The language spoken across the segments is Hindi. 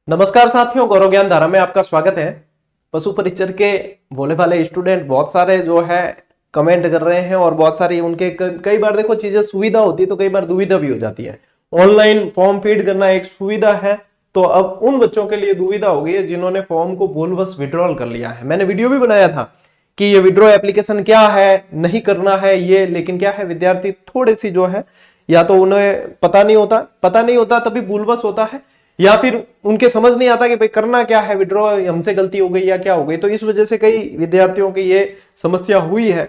नमस्कार साथियों, गौरव ज्ञान धारा में आपका स्वागत है। पशु परिचर के भोले भाले स्टूडेंट बहुत सारे जो है कमेंट कर रहे हैं और बहुत सारी उनके कई बार देखो चीजें सुविधा होती है तो कई बार दुविधा भी हो जाती है। ऑनलाइन फॉर्म फीड करना एक सुविधा है, तो अब उन बच्चों के लिए दुविधा हो गई है जिन्होंने फॉर्म को भूलवश विड्रॉल कर लिया है। मैंने वीडियो भी बनाया था कि ये विड्रॉ एप्लीकेशन क्या है, नहीं करना है ये, लेकिन क्या है विद्यार्थी थोड़े सी जो है या तो उन्हें पता नहीं होता तभी भूलवश होता है, या फिर उनके समझ नहीं आता कि भाई करना क्या है, विड्रॉ हमसे गलती हो गई या क्या हो गई। तो इस वजह से कई विद्यार्थियों की ये समस्या हुई है,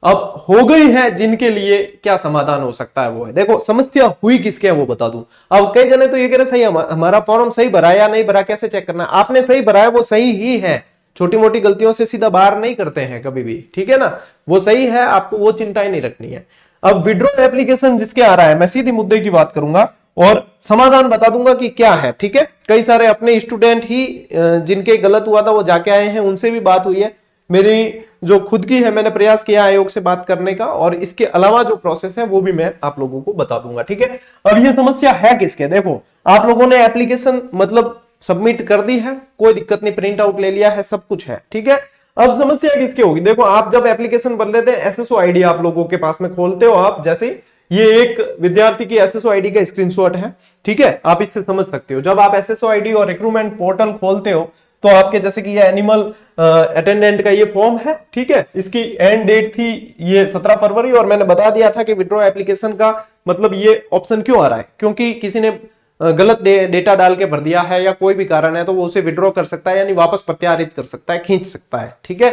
अब हो गई है। जिनके लिए क्या समाधान हो सकता है वो है, देखो समस्या हुई किसके है वो बता दूं। अब कई जने तो ये कह रहे सही हमारा फॉर्म सही भरा या नहीं भरा, कैसे चेक करना। आपने सही भरा है वो सही ही है, छोटी मोटी गलतियों से सीधा बाहर नहीं करते हैं कभी भी, ठीक है ना, वो सही है, आपको वो चिंता ही नहीं रखनी है। अब विड्रॉ एप्लीकेशन जिसके आ रहा है, मैं सीधी मुद्दे की बात करूंगा और समाधान बता दूंगा कि क्या है, ठीक है। कई सारे अपने स्टूडेंट ही जिनके गलत हुआ था वो जाके आए हैं, उनसे भी बात हुई है। मेरी जो खुद की है, मैंने प्रयास किया आयोग से बात करने का, और इसके अलावा जो प्रोसेस है वो भी मैं आप लोगों को बता दूंगा, ठीक है। अब ये समस्या है किसके, देखो आप लोगों ने एप्लीकेशन मतलब सबमिट कर दी है, कोई दिक्कत नहीं, प्रिंट आउट ले लिया है, सब कुछ है, ठीक है। अब समस्या किसकी होगी, देखो आप जब एप्लीकेशन भर लेते हैं, एसएसओ आईडी आप लोगों के पास में खोलते हो आप, जैसे ये एक विद्यार्थी की एसएसओ आईडी का स्क्रीनशॉट है, ठीक है, आप इससे समझ सकते हो। जब आप एसएसओ आईडी और रिक्रूटमेंट पोर्टल खोलते हो तो आपके जैसे कि ये एनिमल अटेंडेंट का ये फॉर्म है, ठीक है, इसकी एंड डेट थी ये 17 फरवरी, और मैंने बता दिया था कि विड्रॉ एप्लीकेशन का मतलब ये ऑप्शन क्यों आ रहा है, क्योंकि किसी ने गलत डेटा डाल के भर दिया है या कोई भी कारण है तो वो उसे विड्रॉ कर सकता है, यानी वापस प्रत्यारित कर सकता है, खींच सकता है, ठीक है।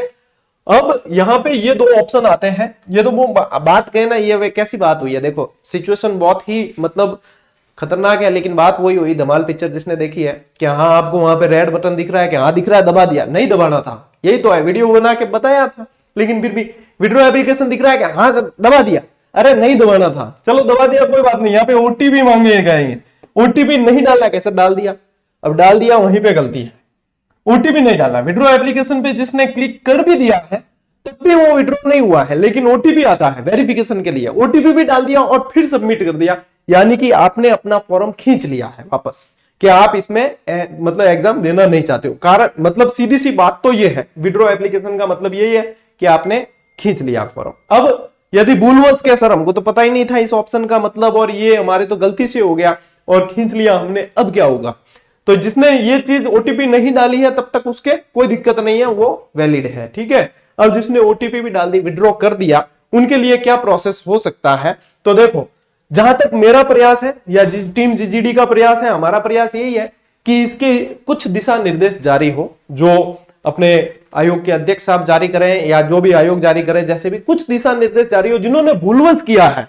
अब यहाँ पे ये दो ऑप्शन आते हैं, ये तो वो बात कहना, ये कैसी बात हुई है, देखो सिचुएशन बहुत ही मतलब खतरनाक है, लेकिन बात वही हुई। धमाल पिक्चर जिसने देखी है कि हाँ आपको वहां पे रेड बटन दिख रहा है कि हाँ दिख रहा है, दबा दिया, नहीं दबाना था, यही तो है, वीडियो बना के बताया था, लेकिन फिर भी विड्रॉ एप्लीकेशन दिख रहा है कि हाँ दबा दिया, अरे नहीं दबाना था, चलो दबा दिया कोई बात नहीं, यहाँ पे ओटीपी मांगे गए, ओटीपी नहीं डालना, कैसे डाल दिया, अब डाल दिया, वहीं पे गलती है, ओटीपी नहीं डाला। विड्रॉ एप्लीकेशन पे जिसने क्लिक कर भी दिया है तब भी वो विड्रॉ नहीं हुआ है, लेकिन ओटीपी आता है वेरिफिकेशन के लिए, ओटीपी भी डाल दिया और फिर सबमिट कर दिया, यानी कि आपने अपना फॉर्म खींच लिया है वापस कि आप इसमें मतलब एग्जाम देना नहीं चाहते हो। कारण मतलब सीधी सी बात तो ये है, विड्रॉ एप्लीकेशन का मतलब यही है कि आपने खींच लिया फॉर्म। अब यदि भूलवश के सर हमको तो पता ही नहीं था इस ऑप्शन का मतलब, और ये हमारे तो गलती से हो गया और खींच लिया हमने, अब क्या होगा। तो जिसने ये चीज ओटीपी नहीं डाली है तब तक उसके कोई दिक्कत नहीं है, वो वैलिड है, ठीक है। अब जिसने ओटीपी भी डाल दी, विड्रॉ कर दिया, उनके लिए क्या प्रोसेस हो सकता है। तो देखो जहां तक मेरा प्रयास है या जिस टीम जीजीडी का प्रयास है, हमारा प्रयास यही है कि इसके कुछ दिशा निर्देश जारी हो, जो अपने आयोग के अध्यक्ष साहब जारी करें या जो भी आयोग जारी करे, जैसे भी कुछ दिशा निर्देश जारी हो। जिन्होंने भूलवश किया है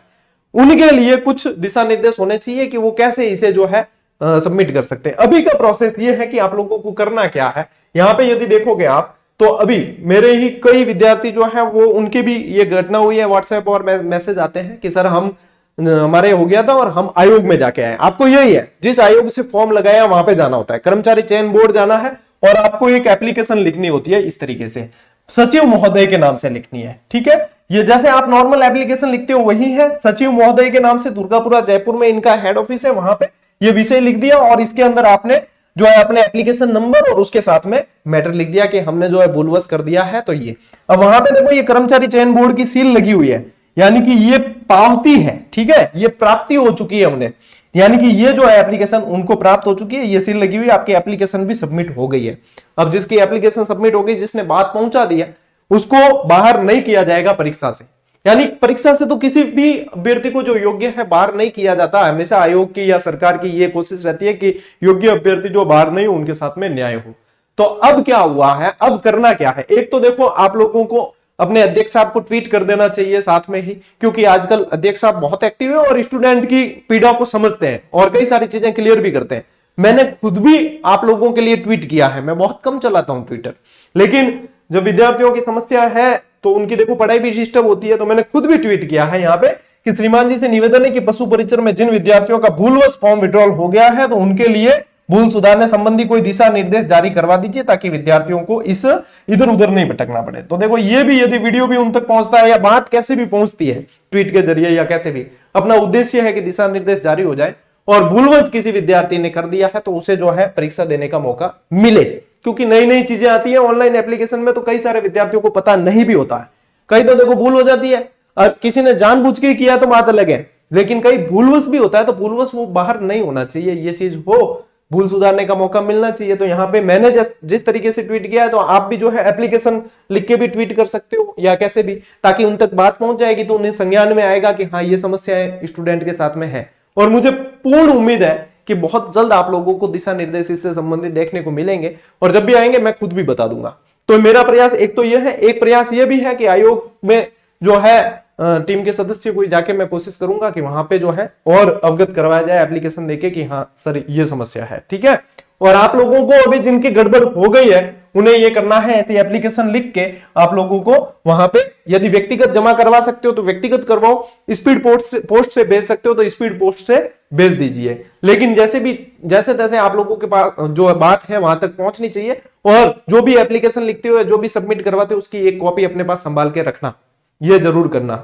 उनके लिए कुछ दिशा निर्देश होने चाहिए कि वो कैसे इसे जो है सबमिट कर सकते हैं। अभी का प्रोसेस ये है कि आप लोगों को करना क्या है, यहाँ पे यदि देखोगे आप तो अभी मेरे ही कई विद्यार्थी जो है वो उनकी भी ये घटना हुई है, व्हाट्सएप और मैसेज आते हैं कि सर हम हमारे हो गया था और हम आयोग में जाके आए। आपको यही है, जिस आयोग से फॉर्म लगाया वहां पे जाना होता है, कर्मचारी चयन बोर्ड जाना है, और आपको एक एप्लीकेशन लिखनी होती है इस तरीके से, सचिव महोदय के नाम से लिखनी है, ठीक है। ये जैसे आप नॉर्मल एप्लीकेशन लिखते हो वही है, सचिव महोदय के नाम से, दुर्गापुरा जयपुर में इनका हेड ऑफिस है, वहां पे ये विषय लिख दिया और इसके अंदर आपने जो है अपने एप्लीकेशन नंबर और उसके साथ में मैटर लिख दिया कि हमने जो है भूलवश कर दिया है। तो ये अब वहां पे देखो ये कर्मचारी चयन बोर्ड की सील लगी हुई है, यानी कि ये पावती है, ठीक है, ये प्राप्ति हो चुकी है उन्हें, यानी कि ये जो है एप्लीकेशन उनको प्राप्त हो चुकी है, ये सील लगी हुई है, आपकी एप्लीकेशन भी सबमिट हो गई है। अब जिसकी एप्लीकेशन सबमिट हो गई, जिसने बात पहुंचा दी है, उसको बाहर नहीं किया जाएगा परीक्षा से, यानी परीक्षा से तो किसी भी अभ्यर्थी को जो योग्य है बाहर नहीं किया जाता। हमेशा आयोग की या सरकार की ये कोशिश रहती है कि योग्य अभ्यर्थी जो बाहर नहीं हो उनके साथ में न्याय हो। तो अब क्या हुआ है, अब करना क्या है, एक तो देखो आप लोगों को अपने अध्यक्ष साहब को ट्वीट कर देना चाहिए साथ में ही, क्योंकि आजकल अध्यक्ष साहब बहुत एक्टिव है और स्टूडेंट की पीड़ा को समझते हैं और कई सारी चीजें क्लियर भी करते हैं। मैंने खुद भी आप लोगों के लिए ट्वीट किया है, मैं बहुत कम चलाता हूं ट्विटर, लेकिन जब विद्यार्थियों की समस्या है तो उनकी देखो पढ़ाई भी डिस्टर्ब होती है, तो मैंने खुद भी ट्वीट किया है यहाँ पे कि श्रीमान जी से निवेदन है कि पशु परिचर में जिन विद्यार्थियों का भूलवश फॉर्म विड्रॉल हो गया है तो उनके लिए भूल सुधारने संबंधी कोई दिशा निर्देश जारी करवा दीजिए, ताकि विद्यार्थियों को इस इधर उधर नहीं भटकना पड़े। तो देखो ये भी यदि वीडियो भी उन तक पहुंचता है या बात कैसे भी पहुंचती है ट्वीट के जरिए या कैसे भी, अपना उद्देश्य है कि दिशा निर्देश जारी हो जाए और भूलवश किसी विद्यार्थी ने कर दिया है तो उसे जो है परीक्षा देने का मौका मिले, क्योंकि नई नई चीजें आती है ऑनलाइन एप्लीकेशन में, तो कई सारे विद्यार्थियों को पता नहीं भी होता है। कई तो देखो भूल हो जाती है, और किसी ने जानबूझ के किया तो बात अलग है, लेकिन कई भूलवश भी होता है, तो भूलवश वो बाहर नहीं होना चाहिए, ये चीज हो, भूल सुधारने का मौका मिलना चाहिए। तो यहाँ पे मैंने जिस तरीके से ट्वीट किया है, तो आप भी जो है एप्लीकेशन लिख के भी ट्वीट कर सकते हो या कैसे भी, ताकि उन तक बात पहुंच जाएगी, तो उन्हें संज्ञान में आएगा कि हाँ ये समस्या स्टूडेंट के साथ में है। और मुझे पूर्ण उम्मीद है कि बहुत जल्द आप लोगों को दिशा निर्देश इससे संबंधित देखने को मिलेंगे, और जब भी आएंगे मैं खुद भी बता दूंगा। तो मेरा प्रयास एक तो यह है, एक प्रयास यह भी है कि आयोग में जो है टीम के सदस्य को जाके मैं कोशिश करूंगा कि वहां पे जो है और अवगत करवाया जाए एप्लीकेशन देके कि हाँ सर ये समस्या है, ठीक है। और आप लोगों को अभी जिनकी गड़बड़ हो गई है उन्हें ये करना है, ऐसी एप्लीकेशन लिख के आप लोगों को वहां पे यदि व्यक्तिगत जमा करवा सकते हो तो व्यक्तिगत करवाओ, स्पीड पोस्ट से भेज सकते हो तो स्पीड पोस्ट से भेज दीजिए। लेकिन जैसे तैसे आप लोगों के पास जो बात है वहां तक पहुंचनी चाहिए, और जो भी एप्लीकेशन लिखते हो, जो भी सबमिट करवाते हो, उसकी एक कॉपी अपने पास संभाल के रखना, ये जरूर करना,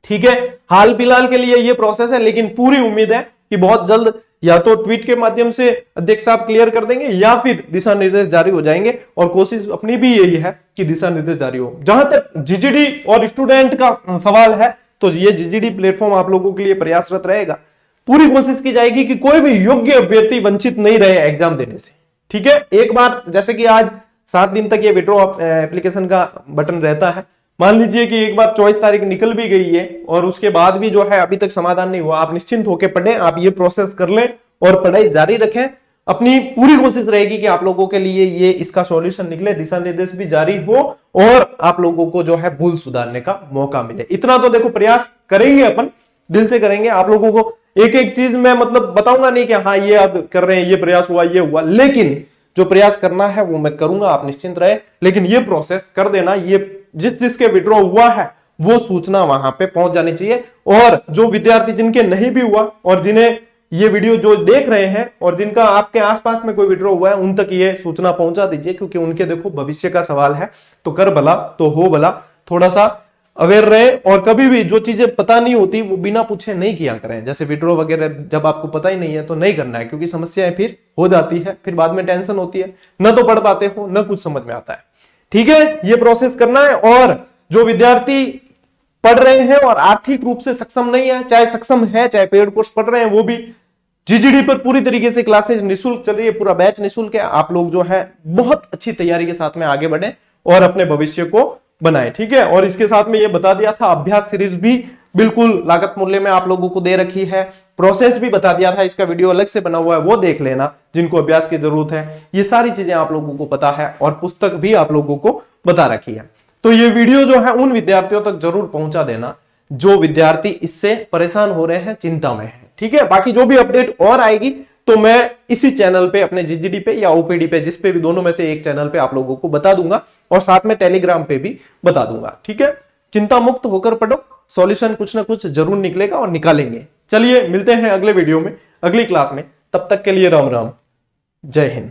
ठीक है। हाल फिलहाल के लिए ये प्रोसेस है, लेकिन पूरी उम्मीद है कि बहुत जल्द या तो ट्वीट के माध्यम से अध्यक्ष साहब क्लियर कर देंगे या फिर दिशा निर्देश जारी हो जाएंगे, और कोशिश अपनी भी यही है कि दिशा निर्देश जारी हो। जहां तक जीजीडी और स्टूडेंट का सवाल है, तो ये जीजीडी प्लेटफॉर्म आप लोगों के लिए प्रयासरत रहेगा। पूरी कोशिश की जाएगी कि कोई भी योग्य अभ्यर्थी वंचित नहीं रहे एग्जाम देने से, ठीक है। एक बार जैसे कि आज 7 दिन तक ये विड्रॉ एप्लीकेशन का बटन रहता है, मान लीजिए कि एक बार 24 तारीख निकल भी गई है और उसके बाद भी जो है अभी तक समाधान नहीं हुआ, आप निश्चिंत होकर पढ़ें, आप ये प्रोसेस कर लें और पढ़ाई जारी रखें। अपनी पूरी कोशिश रहेगी कि आप लोगों के लिए ये इसका सॉल्यूशन निकले, दिशा निर्देश भी जारी हो और आप लोगों को जो है भूल सुधारने का मौका मिले। इतना तो देखो प्रयास करेंगे, अपन दिल से करेंगे। आप लोगों को एक एक चीज मैं मतलब बताऊंगा नहीं कि हाँ ये आप कर रहे हैं, ये प्रयास हुआ, ये हुआ, लेकिन जो प्रयास करना है वो मैं करूंगा, आप निश्चिंत रहे। लेकिन ये प्रोसेस कर देना, ये जिसके विड्रॉ हुआ है वो सूचना वहां पे पहुंच जानी चाहिए। और जो विद्यार्थी जिनके नहीं भी हुआ और जिन्हें ये वीडियो जो देख रहे हैं और जिनका आपके आसपास में कोई विड्रॉ हुआ है, उन तक ये सूचना पहुंचा दीजिए, क्योंकि उनके देखो भविष्य का सवाल है। तो कर भला तो हो भला, थोड़ा सा अवेयर रहे, और कभी भी जो चीजें पता नहीं होती वो बिना पूछे नहीं किया करें। जैसे विड्रॉ वगैरह जब आपको पता ही नहीं है तो नहीं करना है, क्योंकि समस्याएं फिर हो जाती है, फिर बाद में टेंशन होती है, न तो पढ़ पाते हो न कुछ समझ में आता है, ठीक है। ये प्रोसेस करना है। और जो विद्यार्थी पढ़ रहे हैं और आर्थिक रूप से सक्षम नहीं है, चाहे सक्षम है चाहे पेड कोर्स पढ़ रहे हैं, वो भी जीजीडी पर पूरी तरीके से क्लासेज निःशुल्क चल रही है, पूरा बैच निःशुल्क है। आप लोग जो है बहुत अच्छी तैयारी के साथ में आगे बढ़े और अपने भविष्य को बनाए, ठीक है। और इसके साथ में ये बता दिया था, अभ्यास सीरीज भी बिल्कुल लागत मूल्य में आप लोगों को दे रखी है, प्रोसेस भी बता दिया था, इसका वीडियो अलग से बना हुआ है, वो देख लेना जिनको अभ्यास की जरूरत है। ये सारी चीजें आप लोगों को पता है और पुस्तक भी आप लोगों को बता रखी है। तो ये वीडियो जो है उन विद्यार्थियों तक जरूर पहुंचा देना जो विद्यार्थी इससे परेशान हो रहे हैं, चिंता में है, ठीक है। बाकी जो भी अपडेट और आएगी तो मैं इसी चैनल पे, अपने जीजीडी पे या ओपीडी पे, जिस पे भी, दोनों में से एक चैनल पे आप लोगों को बता दूंगा, और साथ में टेलीग्राम पे भी बता दूंगा, ठीक है। चिंता मुक्त होकर पढ़ो, सॉल्यूशन कुछ ना कुछ जरूर निकलेगा और निकालेंगे। चलिए मिलते हैं अगले वीडियो में, अगली क्लास में, तब तक के लिए राम राम, जय हिंद।